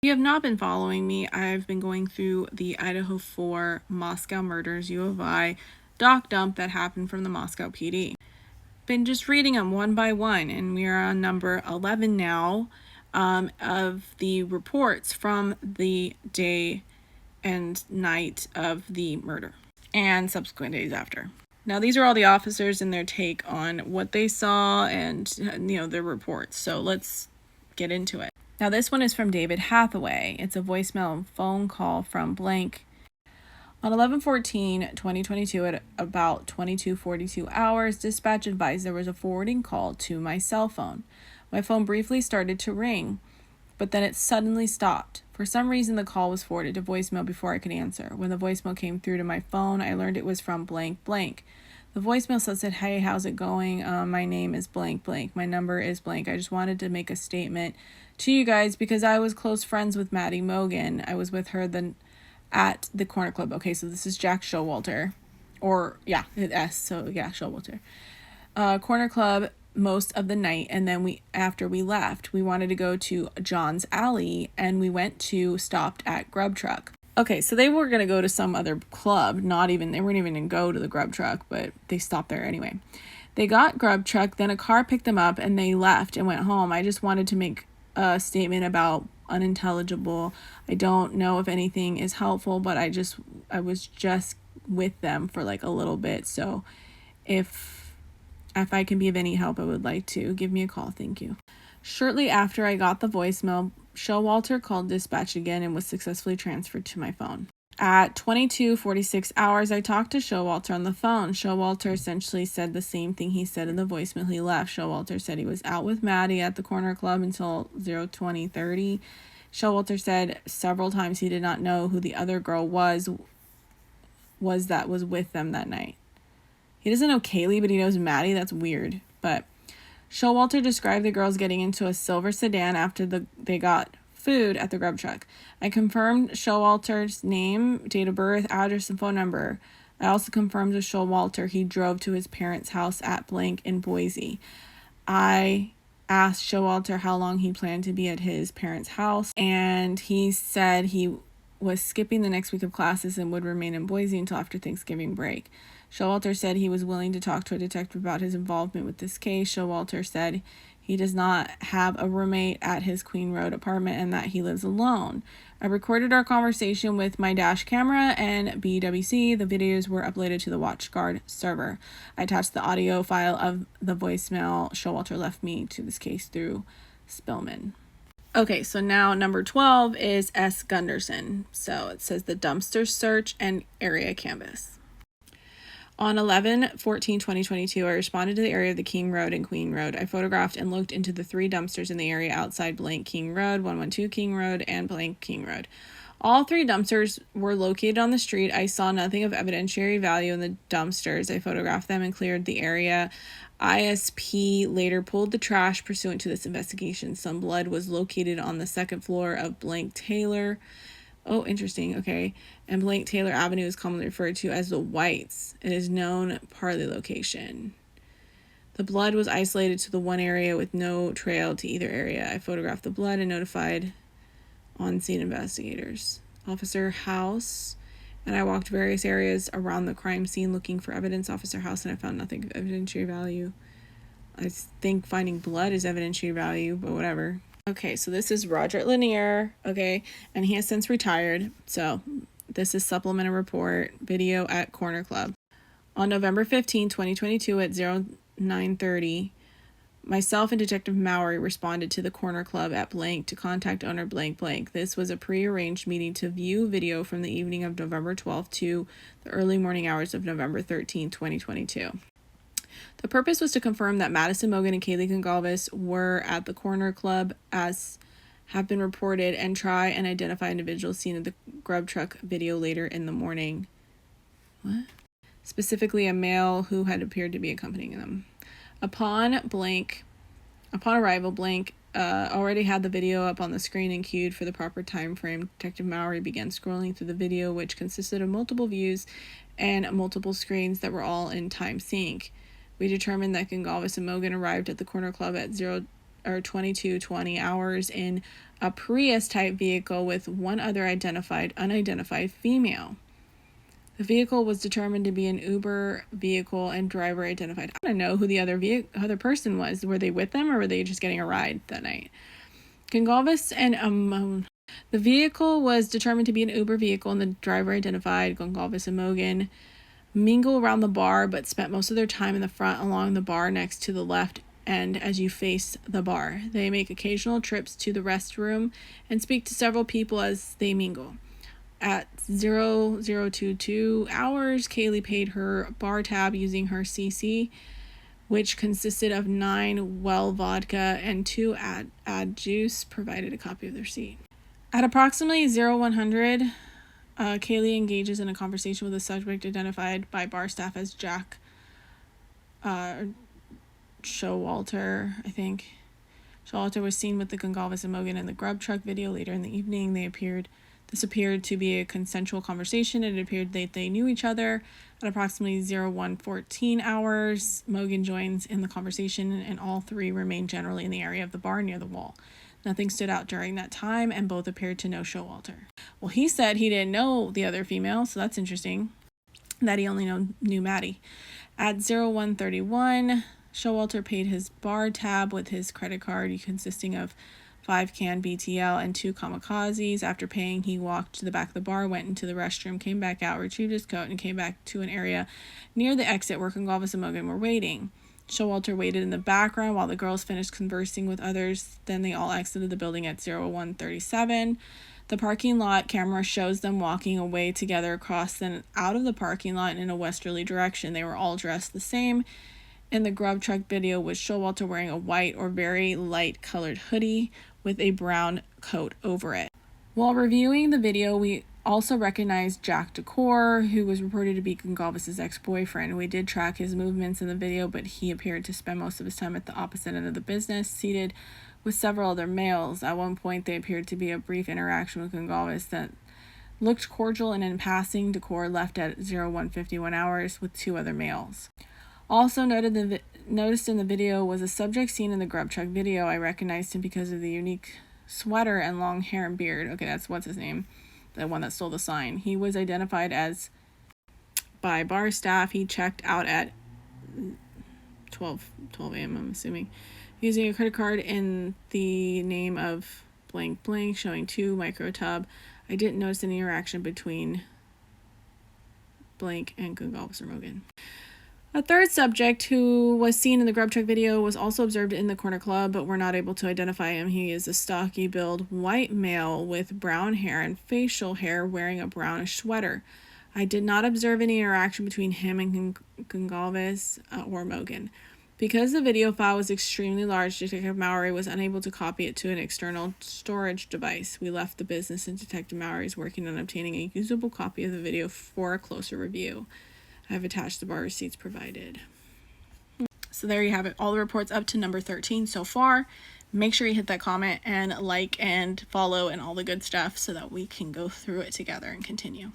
If you have not been following me, I've been going through the Idaho 4 Moscow murders U of I doc dump that happened from the Moscow PD. Been just reading them one by one, and we are on number 11 now of the reports from the day and night of the murder and subsequent days after. Now, these are all the officers and their take on what they saw and, their reports. So let's get into it. Now, this one is from David Hathaway. It's a voicemail phone call from blank. On 11/14/2022 at about 22:42 hours, dispatch advised there was a forwarding call to my cell phone. My phone briefly started to ring, but then it suddenly stopped. For some reason, the call was forwarded to voicemail before I could answer. When the voicemail came through to my phone, I learned it was from blank blank. The voicemail said, "Hey, how's it going? My name is blank blank. My number is blank. I just wanted to make a statement to you guys because I was close friends with Maddie Mogan. I was with her at the Corner Club." Okay, so this is Jack Showalter. Showalter. Corner Club most of the night, and then after we left, we wanted to go to John's Alley, and we stopped at Grub Truck. Okay, so they were going to go to some other club, they weren't even going to go to the Grub Truck, but they stopped there anyway. They got Grub Truck, then a car picked them up, and they left and went home. I just wanted to make a statement about unintelligible. I don't know if anything is helpful, but I was just with them for like a little bit, so if I can be of any help, I would like to give me a call. Thank you. Shortly after I got the voicemail, Showalter called dispatch again and was successfully transferred to my phone. At 22:46 hours, I talked to Showalter on the phone. Showalter essentially said the same thing he said in the voicemail he left. Showalter said he was out with Maddie at the Corner Club until 0:20:30. Showalter said several times he did not know who the other girl was that was with them that night. He doesn't know Kaylee, but he knows Maddie. That's weird. But Showalter described the girls getting into a silver sedan after they got food at the Grub Truck. I confirmed Showalter's name, date of birth, address, and phone number. I also confirmed with Showalter he drove to his parents' house at blank in Boise. I asked Showalter how long he planned to be at his parents' house, and he said he was skipping the next week of classes and would remain in Boise until after Thanksgiving break. Showalter said he was willing to talk to a detective about his involvement with this case. Showalter said he does not have a roommate at his Queen Road apartment and that he lives alone. I recorded our conversation with my dash camera and BWC. The videos were uploaded to the WatchGuard server. I attached the audio file of the voicemail Showalter left me to this case through Spillman. Okay, so now number 12 is S. Gunderson. So it says the dumpster search and area canvas. On 11/14/2022, I responded to the area of the King Road and Queen Road. I photographed and looked into the 3 dumpsters in the area outside blank King Road, 112 King Road, and blank King Road. All 3 dumpsters were located on the street. I saw nothing of evidentiary value in the dumpsters. I photographed them and cleared the area. ISP later pulled the trash pursuant to this investigation. Some blood was located on the 2nd floor of blank Taylor. Oh, interesting. Okay. And blank Taylor Avenue is commonly referred to as the Whites. It is known part of the location. The blood was isolated to the one area with no trail to either area. I photographed the blood and notified on-scene investigators. Officer House and I walked various areas around the crime scene looking for evidence. Officer House and I found nothing of evidentiary value. I think finding blood is evidentiary value, but whatever. Okay, so this is Roger Lanier, okay, and he has since retired, so this is supplemental report, video at Corner Club. On November 15, 2022 at 09:30, myself and Detective Mowry responded to the Corner Club at blank to contact owner blank blank. This was a prearranged meeting to view video from the evening of November 12th to the early morning hours of November 13, 2022. The purpose was to confirm that Madison Mogan and Kaylee Gongalves were at the Corner Club as have been reported and try and identify individuals seen in the Grub Truck video later in the morning. What? Specifically a male who had appeared to be accompanying them. Upon arrival, blank already had the video up on the screen and queued for the proper time frame. Detective Mowry began scrolling through the video, which consisted of multiple views and multiple screens that were all in time sync. We determined that Gongalves and Mogan arrived at the Corner Club at 22:20 hours in a Prius type vehicle with one other unidentified female. The vehicle was determined to be an Uber vehicle and driver identified. I don't know who the other person was. Were they with them or were they just getting a ride that night? Gonsalves and the vehicle was determined to be an Uber vehicle and the driver identified. Gonsalves and Mogan mingle around the bar but spent most of their time in the front along the bar next to the left end as you face the bar. They make occasional trips to the restroom and speak to several people as they mingle. At 0022 hours, Kaylee paid her bar tab using her CC, which consisted of 9 well vodka and 2 add juice, provided a copy of the receipt. At approximately 0100, Kaylee engages in a conversation with a subject identified by bar staff as Jack Showalter, I think. Showalter was seen with the Gonsalves and Mogan in the grub truck video later in the evening. This appeared to be a consensual conversation. It appeared that they knew each other. At approximately 0114 hours, Mogan joins in the conversation, and all three remained generally in the area of the bar near the wall. Nothing stood out during that time, and both appeared to know Showalter. Well, he said he didn't know the other female, so that's interesting, that he only knew Maddie. At 0131, Showalter paid his bar tab with his credit card, consisting of 5 can BTL and 2 kamikazes. After paying, he walked to the back of the bar, went into the restroom, came back out, retrieved his coat, and came back to an area near the exit where Gonsalves and Mogan were waiting. Showalter waited in the background while the girls finished conversing with others. Then they all exited the building at 0137. The parking lot camera shows them walking away together across and out of the parking lot in a westerly direction. They were all dressed the same. In the grub truck video was Showalter wearing a white or very light colored hoodie with a brown coat over it. While reviewing the video, we also recognized Jack Decor, who was reported to be Gonsalves' ex-boyfriend. We did track his movements in the video, but he appeared to spend most of his time at the opposite end of the business, seated with several other males. At one point, there appeared to be a brief interaction with Gonsalves that looked cordial, and in passing, Decor left at 0151 hours with 2 other males. Also noticed in the video was a subject seen in the grub truck video. I recognized him because of the unique sweater and long hair and beard. Okay, that's what's his name, the one that stole the sign. He was identified as by bar staff. He checked out at 12 a.m. I'm assuming, using a credit card in the name of blank blank, showing 2 micro tub. I didn't notice any interaction between blank and Gonsalves or Mogan. A third subject who was seen in the grub truck video was also observed in the corner club, but we're not able to identify him. He is a stocky-built white male with brown hair and facial hair, wearing a brownish sweater. I did not observe any interaction between him and Gonsalves or Mogan. Because the video file was extremely large, Detective Mowry was unable to copy it to an external storage device. We left the business, and Detective Mowry is working on obtaining a usable copy of the video for a closer review. I've attached the bar receipts provided. So there you have it. All the reports up to number 13 so far. Make sure you hit that comment and like and follow and all the good stuff so that we can go through it together and continue.